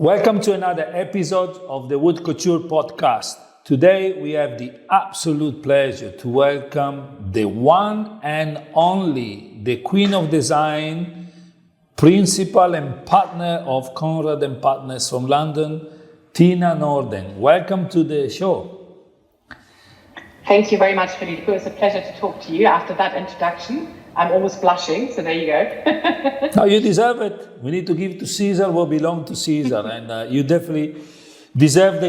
Welcome to another episode of the Wood Couture Podcast. Today we have the absolute pleasure to welcome the one and only, the Queen of Design, Principal and Partner of Conran Partners from London, Tina Norden. Welcome to the show. Thank you very much, Filippo. It's a pleasure to talk to you after that introduction. I'm almost blushing, so there you go. No, you deserve it. We need to give to Caesar what belongs to Caesar, and you definitely deserve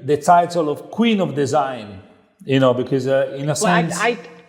the title of Queen of Design. Because in a sense,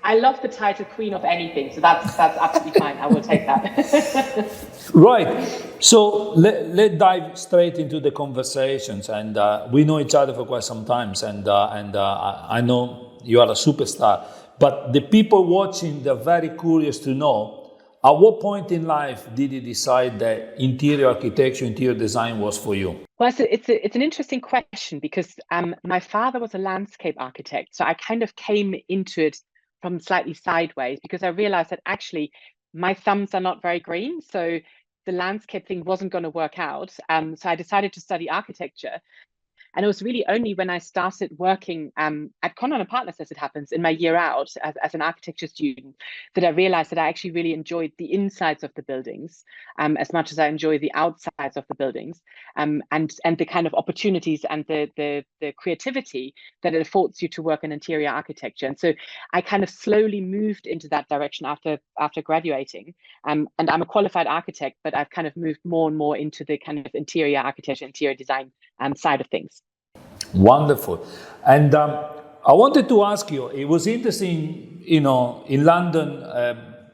I love the title Queen of anything, so that's absolutely fine. I will take that. Right. So let's dive straight into the conversations, and we know each other for quite some time, and I know you are a superstar. But the people watching, they're very curious to know, at what point in life did you decide that interior architecture, interior design was for you? Well, it's an interesting question because my father was a landscape architect. So I kind of came into it from slightly sideways because I realized that actually my thumbs are not very green. So the landscape thing wasn't going to work out. So I decided to study architecture. And it was really only when I started working at Conran Partners, as it happens, in my year out as an architecture student, that I realized that I actually really enjoyed the insides of the buildings as much as I enjoy the outsides of the buildings, and the kind of opportunities and the creativity that it affords you to work in interior architecture. And so I kind of slowly moved into that direction after graduating. And I'm a qualified architect, but I've kind of moved more and more into the kind of interior architecture, interior design side of things. Wonderful. And I wanted to ask you, it was interesting, in London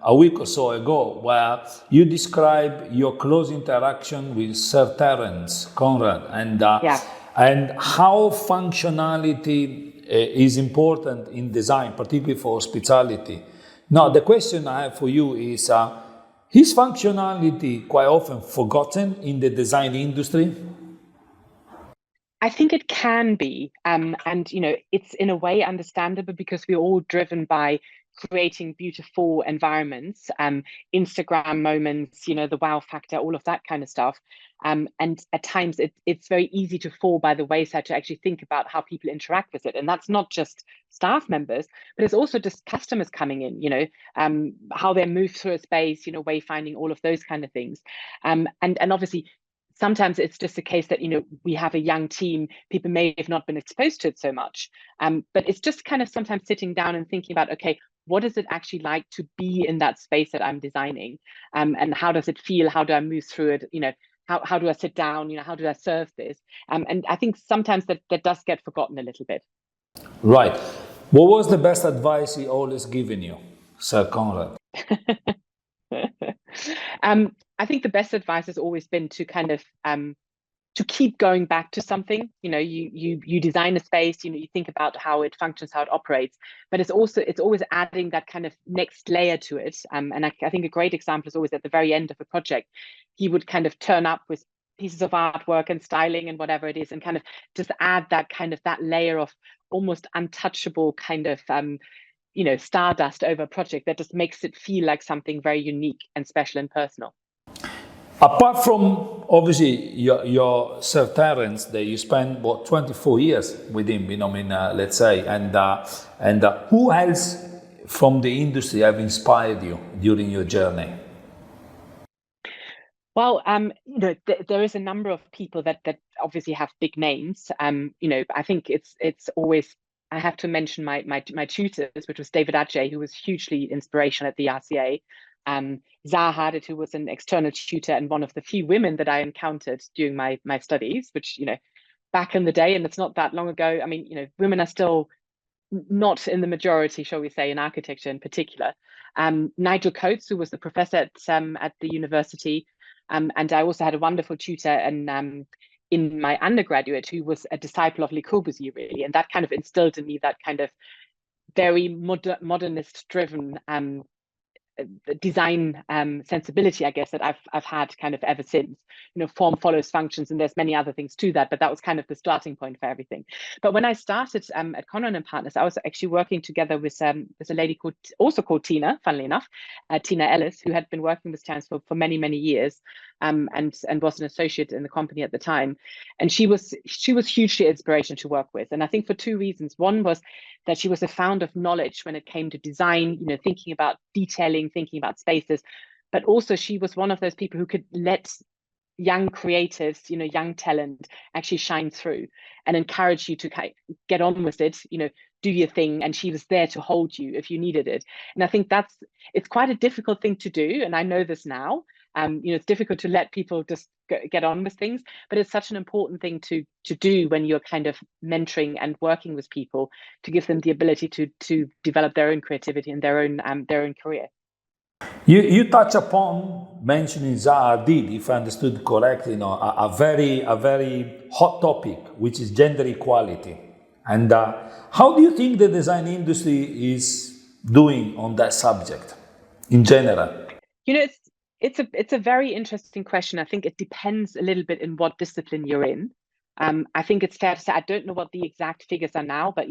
a week or so ago, where you described your close interaction with Sir Terence Conran and how functionality is important in design, particularly for hospitality. Now, the question I have for you is, is functionality quite often forgotten in the design industry? I think it can be, and it's in a way understandable because we're all driven by creating beautiful environments, Instagram moments, the wow factor, all of that kind of stuff. And at times it's very easy to fall by the wayside to actually think about how people interact with it. And that's not just staff members, but it's also just customers coming in, how they move through a space, wayfinding, all of those kind of things. And obviously, sometimes it's just a case that, we have a young team, people may have not been exposed to it so much. But it's just kind of sometimes sitting down and thinking about, okay, what is it actually like to be in that space that I'm designing? And how does it feel? How do I move through it? How do I sit down? How do I serve this? And I think sometimes that does get forgotten a little bit. Right. What was the best advice he always given you, Sir Conrad? I think the best advice has always been to kind of to keep going back to something. You design a space, you think about how it functions, how it operates, but it's always adding that kind of next layer to it. And I think a great example is always at the very end of a project, he would kind of turn up with pieces of artwork and styling and whatever it is, and kind of just add that layer of almost untouchable kind of stardust over a project that just makes it feel like something very unique and special and personal. Apart from obviously your Sir Terence, that you spent 24 years with him, let's say, and who else from the industry have inspired you during your journey? Well, there is a number of people that obviously have big names. I think it's always, I have to mention my tutors, which was David Adjay, who was hugely inspirational at the RCA. Zaha Hadid, who was an external tutor and one of the few women that I encountered during my studies, which, back in the day, and it's not that long ago, women are still not in the majority, shall we say, in architecture in particular. Nigel Coates, who was the professor at the university, and I also had a wonderful tutor in my undergraduate who was a disciple of Le Corbusier, really, and that kind of instilled in me that kind of very modernist-driven design sensibility, I guess, that I've had kind of ever since. Form follows functions, and there's many other things to that, but that was kind of the starting point for everything. But when I started at Conran Partners, I was actually working together with a lady called Tina, funnily enough, Tina Ellis, who had been working with Terence for many years. and was an associate in the company at the time. And she was hugely inspiration to work with. And I think for two reasons. One was that she was a fount of knowledge when it came to design, thinking about detailing, thinking about spaces, but also she was one of those people who could let young creatives, young talent actually shine through and encourage you to get on with it, do your thing. And she was there to hold you if you needed it. And I think it's quite a difficult thing to do. And I know this now. It's difficult to let people just get on with things, but it's such an important thing to do when you're kind of mentoring and working with people, to give them the ability to develop their own creativity and their own career. You touch upon mentioning Zaha Hadid, if I understood correctly, a very hot topic, which is gender equality. And how do you think the design industry is doing on that subject in general? It's a very interesting question. I think it depends a little bit in what discipline you're in. I think it's fair to say, I don't know what the exact figures are now, but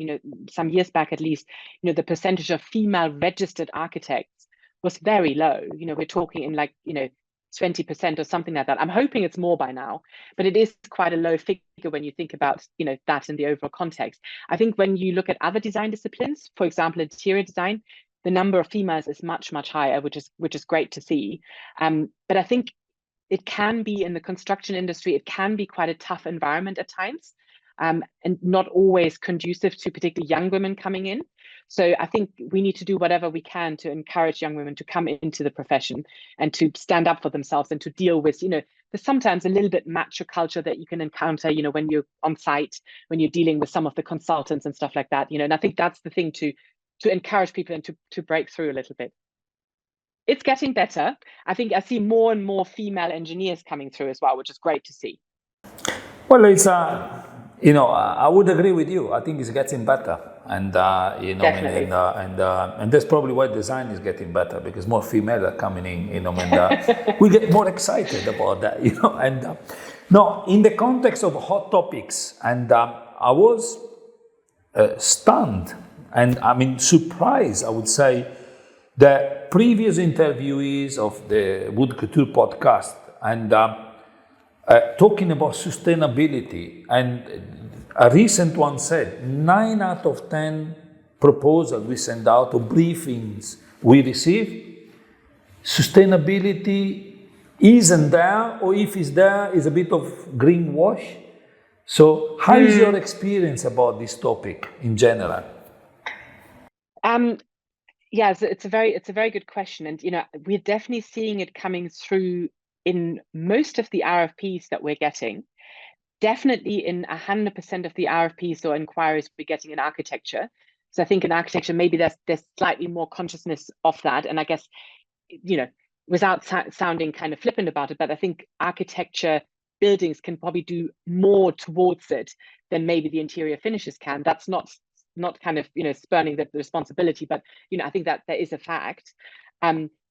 some years back at least, the percentage of female registered architects was very low. We're talking in 20% or something like that. I'm hoping it's more by now, but it is quite a low figure when you think about that in the overall context. I think when you look at other design disciplines, for example, interior design, the number of females is much higher, which is great to see. But I think it can be in the construction industry, it can be quite a tough environment at times, and not always conducive to particularly young women coming in. So I think we need to do whatever we can to encourage young women to come into the profession and to stand up for themselves and to deal with, there's sometimes a little bit macho culture that you can encounter, when you're on site, when you're dealing with some of the consultants and stuff like that, and I think that's the thing to encourage people and to break through a little bit. It's getting better. I think I see more and more female engineers coming through as well, which is great to see. Well, it's I would agree with you. I think it's getting better, and and that's probably why design is getting better, because more females are coming in. And we get more excited about that, And no, in the context of hot topics, and I was stunned and surprised, I would say, the previous interviewees of the Wood Couture Podcast and talking about sustainability, and a recent one said 9 out of 10 proposals we send out or briefings we receive, sustainability isn't there, or if it's there, is a bit of greenwash. So how is your experience about this topic in general? Yeah, it's a very good question, and we're definitely seeing it coming through in most of the RFPs that we're getting. Definitely in 100% of the RFPs or inquiries we're getting in architecture. So I think in architecture maybe there's slightly more consciousness of that, and I guess without sounding kind of flippant about it, but I think architecture buildings can probably do more towards it than maybe the interior finishes can. That's not kind of spurning the responsibility, but I think that there is a fact.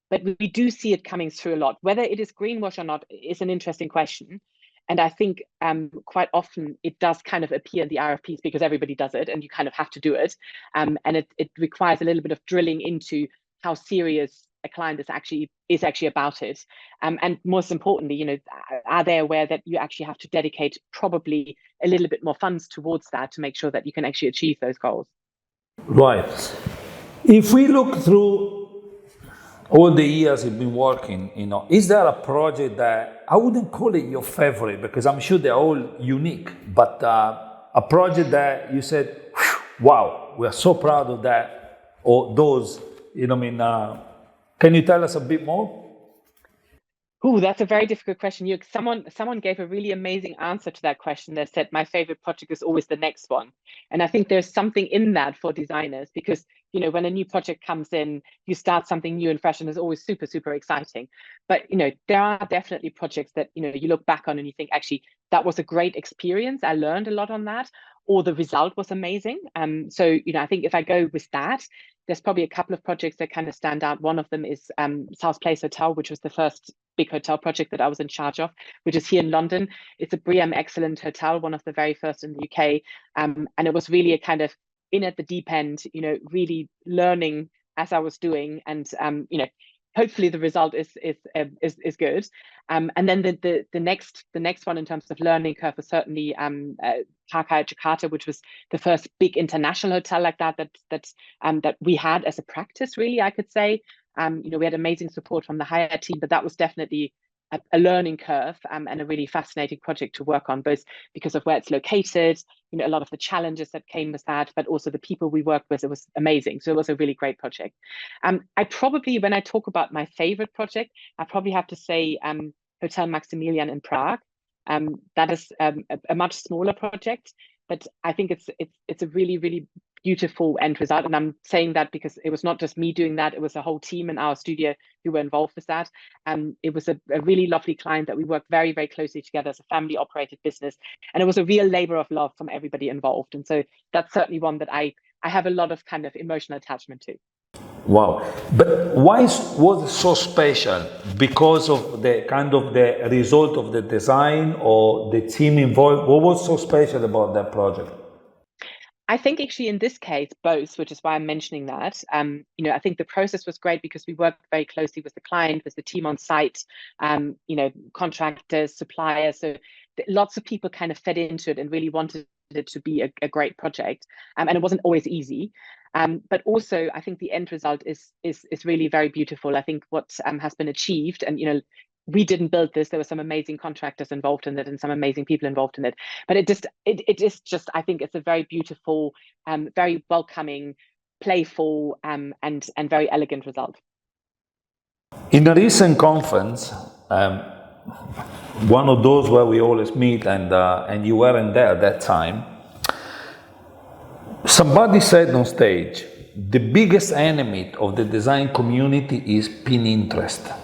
But we do see it coming through a lot. Whether it is greenwash or not is an interesting question, and I think quite often it does kind of appear in the RFPs because everybody does it, and you kind of have to do it, and it requires a little bit of drilling into how serious a client is actually about it, and most importantly, are they aware that you actually have to dedicate probably a little bit more funds towards that to make sure that you can actually achieve those goals. Right. If we look through all the years you've been working, is there a project that, I wouldn't call it your favorite because I'm sure they're all unique, but a project that you said, wow, we are so proud of that, or those, can you tell us a bit more? Oh, that's a very difficult question. Someone gave a really amazing answer to that question. They said, my favorite project is always the next one. And I think there's something in that for designers because, when a new project comes in, you start something new and fresh and it's always super, super exciting. But, there are definitely projects that, you look back on and you think, actually, that was a great experience. I learned a lot on that, or the result was amazing. So, I think if I go with that, there's probably a couple of projects that kind of stand out. One of them is South Place Hotel, which was the first big hotel project that I was in charge of, which is here in London. It's a BREEAM Excellent hotel, one of the very first in the UK. And it was really a kind of in at the deep end, really learning as I was doing and, hopefully the result is good. And then the next one in terms of learning curve was certainly Parkaya Jakarta, which was the first big international hotel like that we had as a practice, really, I could say. We had amazing support from the hire team, but that was definitely a learning curve, and a really fascinating project to work on, both because of where it's located, a lot of the challenges that came with that, but also the people we worked with. It was amazing. So it was a really great project. I probably, when I talk about my favorite project, I probably have to say Hotel Maximilian in Prague. That is a much smaller project, but I think it's a really, really beautiful end result. And I'm saying that because it was not just me doing that, it was a whole team in our studio who were involved with that. It was a really lovely client that we worked very, very closely together as a family operated business. And it was a real labor of love from everybody involved. And so that's certainly one that I have a lot of kind of emotional attachment to. Wow. But why was it so special? Because of the kind of the result of the design or the team involved? What was so special about that project? I think actually in this case, both, which is why I'm mentioning that. I think the process was great because we worked very closely with the client, with the team on site, contractors, suppliers. So lots of people kind of fed into it and really wanted it to be a great project. And it wasn't always easy. But also, I think the end result is really very beautiful. I think what has been achieved, and we didn't build this. There were some amazing contractors involved in it and some amazing people involved in it. But it is just, I think it's a very beautiful, very welcoming, playful, and very elegant result. In a recent conference, one of those where we always meet, and you weren't there at that time, somebody said on stage, the biggest enemy of the design community is Pinterest.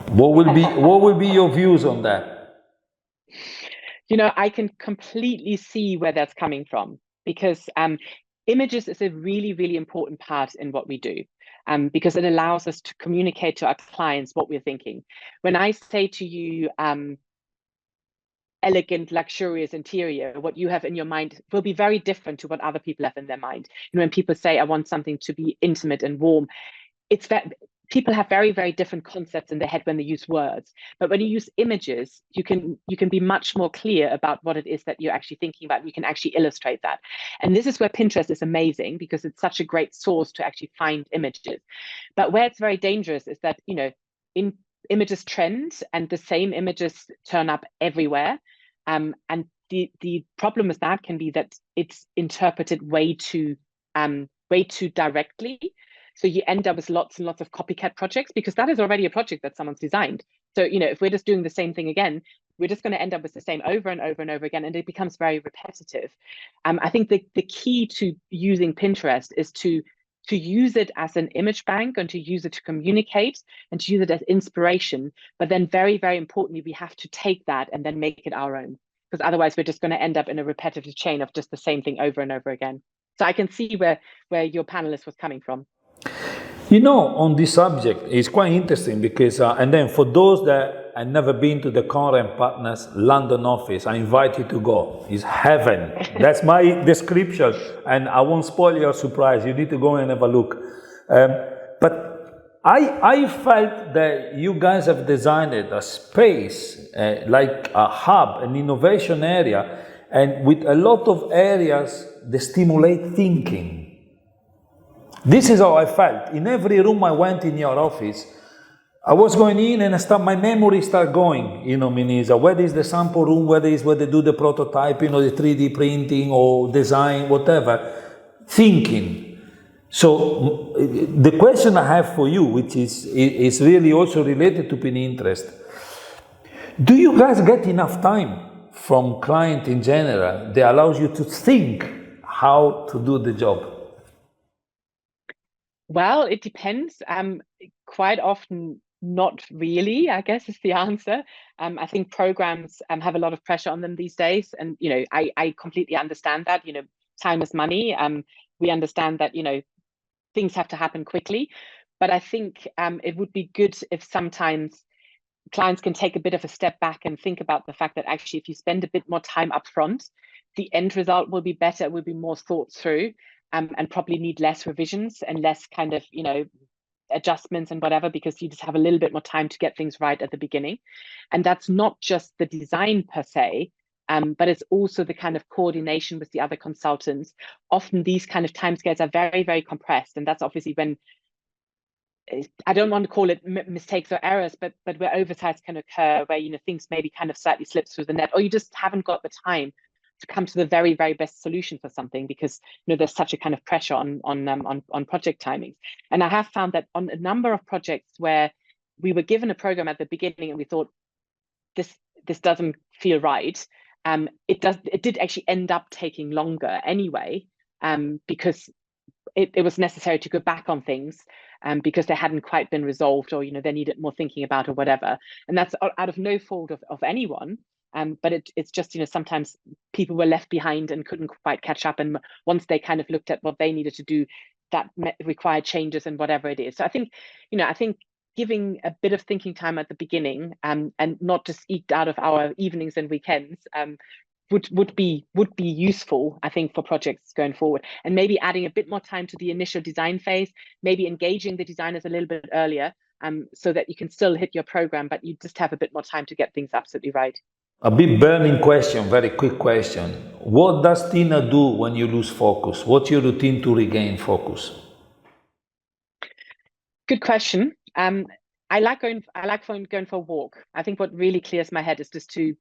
What will be your views on that? I can completely see where that's coming from, because images is a really, really important part in what we do, because it allows us to communicate to our clients what we're thinking. When I say to you, elegant, luxurious interior, what you have in your mind will be very different to what other people have in their mind. When people say, I want something to be intimate and warm, it's that people have very, very different concepts in their head when they use words. But when you use images, you can be much more clear about what it is that you're actually thinking about. You can actually illustrate that. And this is where Pinterest is amazing, because it's such a great source to actually find images. But where it's very dangerous is that, images trend and the same images turn up everywhere. And the problem with that can be that it's interpreted way too directly. So you end up with lots and lots of copycat projects, because that is already a project that someone's designed. So, if we're just doing the same thing again, we're just going to end up with the same over and over and over again, and it becomes very repetitive. I think the key to using Pinterest is to use it as an image bank, and to use it to communicate, and to use it as inspiration. But then very, very importantly, we have to take that and then make it our own, because otherwise we're just going to end up in a repetitive chain of just the same thing over and over again. So I can see where your panelist was coming from. On this subject, it's quite interesting because, and then for those that have never been to the Conran Partners London office, I invite you to go. It's heaven. That's my description, and I won't spoil your surprise. You need to go and have a look. But I felt that you guys have designed a space, like a hub, an innovation area, and with a lot of areas that stimulate thinking. This is how I felt. In every room I went in your office, I was going in and my memory started going, Minisa, whether it's the sample room, whether it's where they do the prototype, the 3D printing or design, whatever, thinking. So the question I have for you, which is really also related to Pinterest, do you guys get enough time from client in general that allows you to think how to do the job? Well, it depends. Quite often, not really, I guess is the answer. I think programs have a lot of pressure on them these days. And, I completely understand that, time is money. We understand that, things have to happen quickly. But I think it would be good if sometimes clients can take a bit of a step back and think about the fact that actually, if you spend a bit more time up front, the end result will be better, will be more thought through. And probably need less revisions and less kind of, adjustments and whatever, because you just have a little bit more time to get things right at the beginning. And that's not just the design per se, but it's also the kind of coordination with the other consultants. Often these kind of timescales are very, very compressed, and that's obviously when, I don't want to call it mistakes or errors, but where oversights can occur, where things maybe kind of slightly slips through the net, or you just haven't got the time to come to the very, very best solution for something, because there's such a kind of pressure on project timings. And I have found that on a number of projects where we were given a program at the beginning and we thought this doesn't feel right, it did actually end up taking longer anyway, because it was necessary to go back on things, because they hadn't quite been resolved, or they needed more thinking about, or whatever. And that's out of no fault of anyone, but it's just sometimes people were left behind and couldn't quite catch up, and once they kind of looked at what they needed to do, that required changes and whatever it is. So I think giving a bit of thinking time at the beginning, and not just eked out of our evenings and weekends, would be useful, I think, for projects going forward. And maybe adding a bit more time to the initial design phase, maybe engaging the designers a little bit earlier, so that you can still hit your program, but you just have a bit more time to get things absolutely right. A bit burning question, very quick question. What does Tina do when you lose focus? What's your routine to regain focus? Good question. I like going for a walk. I think what really clears my head is just to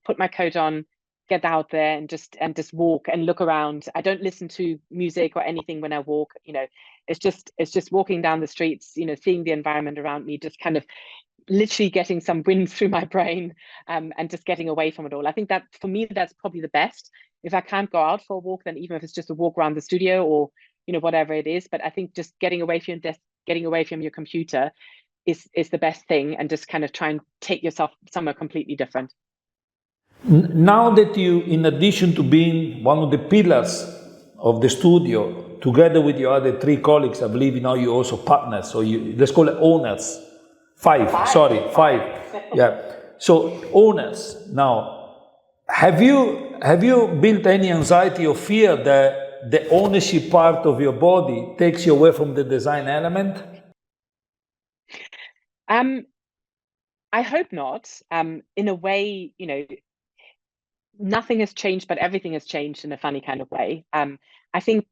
put my coat on, get out there, and just walk and look around. I don't listen to music or anything when I walk. It's just walking down the streets, seeing the environment around me, just kind of literally getting some wind through my brain, and just getting away from it all. I think that for me, that's probably the best. If I can't go out for a walk, then even if it's just a walk around the studio, or whatever it is, but I think just getting away from your desk, getting away from your computer is the best thing, and just kind of try and take yourself somewhere completely different. Now that you, in addition to being one of the pillars of the studio, together with your other 3 colleagues, I believe now you're also partners, so let's call it owners. Five. Yeah. So owners. Now, have you built any anxiety or fear that the ownership part of your body takes you away from the design element? I hope not. In a way, nothing has changed, but everything has changed in a funny kind of way. I think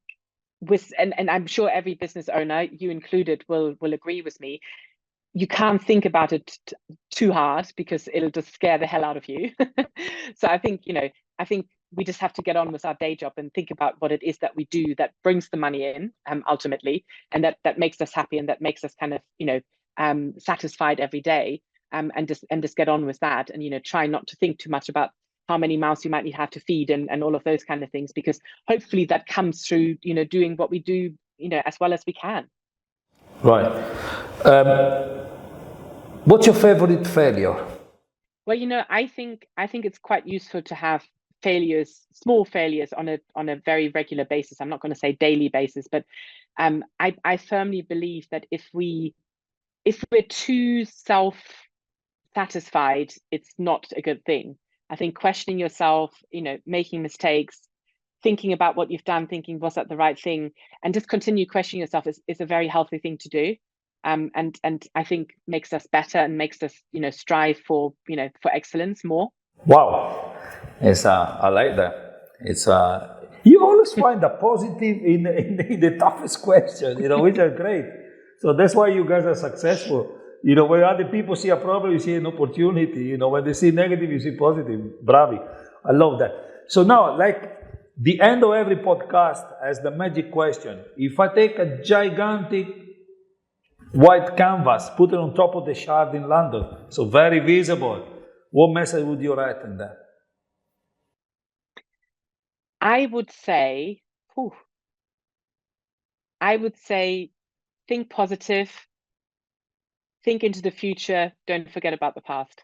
and I'm sure every business owner, you included, will agree with me. You can't think about it too hard, because it'll just scare the hell out of you. So I think we just have to get on with our day job and think about what it is that we do that brings the money in, ultimately, and that makes us happy, and that makes us kind of satisfied every day, and just get on with that, and try not to think too much about how many mouths you might have to feed, and all of those kind of things, because hopefully that comes through doing what we do as well as we can. Right. What's your favorite failure? Well, I think it's quite useful to have failures, small failures, on a very regular basis. I'm not going to say daily basis, but I firmly believe that if we're too self-satisfied, it's not a good thing. I think questioning yourself, making mistakes, thinking about what you've done, thinking, was that the right thing, and just continue questioning yourself is a very healthy thing to do. And I think makes us better, and makes us strive for for excellence more. Wow, I like that. It's you always find a positive in the toughest question, which are great. So that's why you guys are successful. When other people see a problem, you see an opportunity. When they see negative, you see positive. Bravi, I love that. So now, like the end of every podcast has the magic question. If I take a gigantic white canvas, put it on top of the Shard in London, so very visible, what message would you write in that? I would say, think positive, think into the future, don't forget about the past.